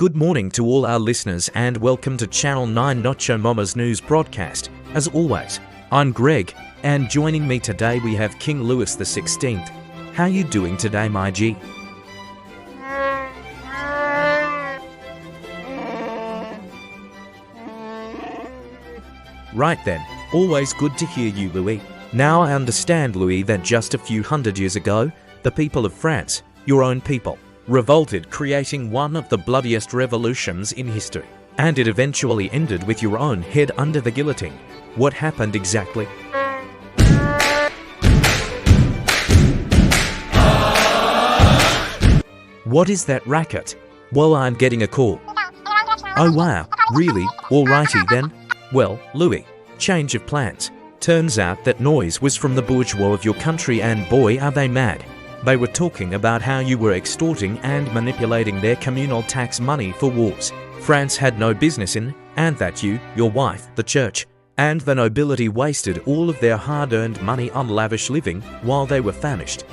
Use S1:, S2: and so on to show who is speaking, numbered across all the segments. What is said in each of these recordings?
S1: Good morning to all our listeners and welcome to Channel 9 Nacho Mama's news broadcast. As always, I'm Greg, and joining me today we have King Louis XVI. How you doing today, my G? Right then, always good to hear you, Louis. Now I understand, Louis, that just a few hundred years ago, the people of France, your own people, revolted, creating one of the bloodiest revolutions in history. And it eventually ended with your own head under the guillotine. What happened exactly? What is that racket? Well, I'm getting a call. Oh wow, really? Alrighty then. Well, Louis, change of plans. Turns out that noise was from the bourgeois of your country, and boy are they mad. They were talking about how you were extorting and manipulating their communal tax money for wars France had no business in, and that you, your wife, the church, and the nobility wasted all of their hard-earned money on lavish living while they were famished.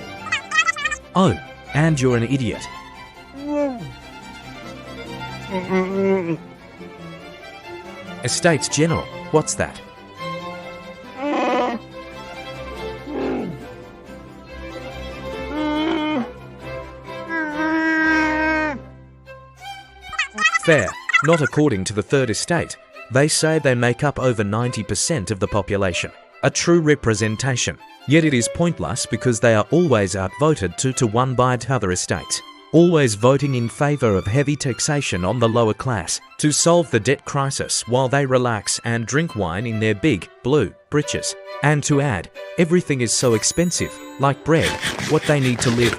S1: Oh, and you're an idiot. Estates General, what's that? Fair, not according to the Third Estate. They say they make up over 90% of the population. A true representation. Yet it is pointless because they are always outvoted 2-1 by other estates. Always voting in favour of heavy taxation on the lower class to solve the debt crisis while they relax and drink wine in their big, blue britches. And to add, everything is so expensive, like bread, what they need to live.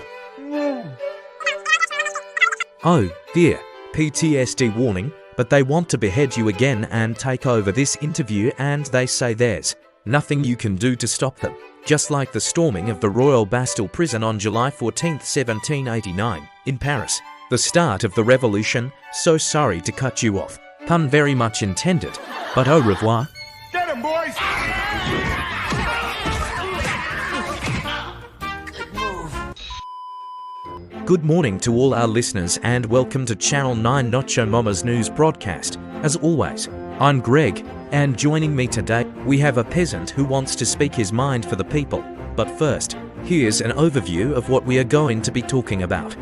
S1: Oh dear, PTSD warning, but they want to behead you again and take over this interview, and they say there's nothing you can do to stop them. Just like the storming of the Royal Bastille prison on July 14, 1789, in Paris. The start of the revolution, so sorry to cut you off. Pun very much intended, but au revoir.
S2: Get him, boys!
S1: Good morning to all our listeners and welcome to Channel 9 Nacho Mama's news broadcast. As always, I'm Greg, and joining me today, we have a peasant who wants to speak his mind for the people. But first, here's an overview of what we are going to be talking about.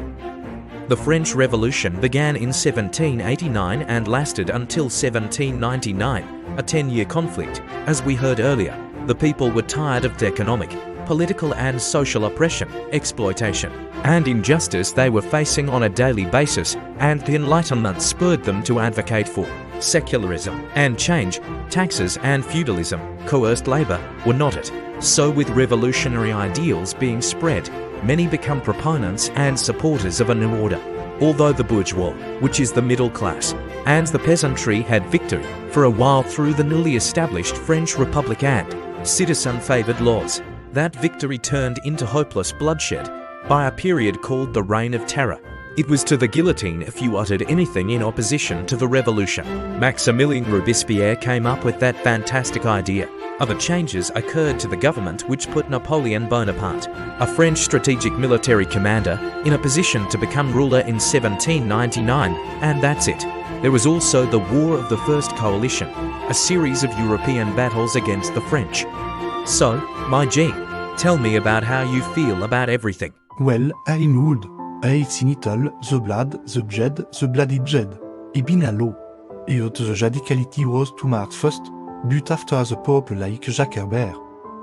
S1: The French Revolution began in 1789 and lasted until 1799, a 10-year conflict. As we heard earlier, the people were tired of the economic, political and social oppression, exploitation, and injustice they were facing on a daily basis, and the Enlightenment spurred them to advocate for secularism and change. Taxes and feudalism, coerced labor, were not it. So with revolutionary ideals being spread, many become proponents and supporters of a new order. Although the bourgeois, which is the middle class, and the peasantry had victory for a while through the newly established French Republic and citizen-favoured laws, that victory turned into hopeless bloodshed by a period called the Reign of Terror. It was to the guillotine if you uttered anything in opposition to the revolution. Maximilien Robespierre came up with that fantastic idea. Other changes occurred to the government which put Napoleon Bonaparte, a French strategic military commander, in a position to become ruler in 1799, and that's it. There was also the War of the First Coalition, a series of European battles against the French. So, my G, tell me about how you feel about everything.
S3: Well, I would. It's in Italy, the blood, the jed, the bloody jed. I been a law. Yet the radicality was too much first, but after the Pope like Jacques Herbert.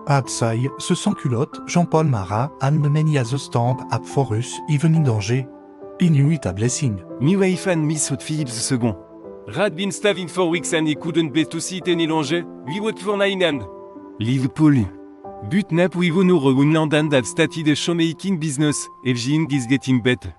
S3: Outside, the sans-culotte, Jean-Paul Marat, and many others stand up for us, even in danger. He knew it a blessing.
S4: Me wife and Miss Philippe II. Rad been starving for weeks and he couldn't bear to see it any longer. We worked for 9 hand. Live Paul. But nap we won our own land and have started a showmaking business. Everything is getting better.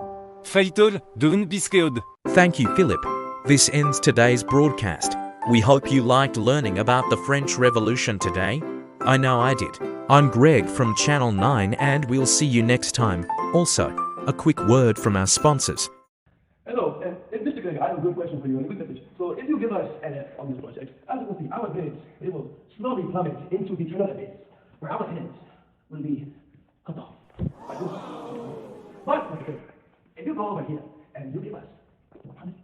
S4: Fight all, don't be scared.
S1: Thank you, Philip. This ends today's broadcast. We hope you liked learning about the French Revolution today. I know I did. I'm Greg from Channel 9 and we'll see you next time. Also, a quick word from our sponsors.
S5: Hello, Mr. Kroeger, I have a good question for you and a good message. So if you give us an F on this project, as you can see, our grades, it will slowly plummet into the Trinidad base, where our heads will be cut off. Like this. But, Mr. Kroeger, if you go over here and you give us 100,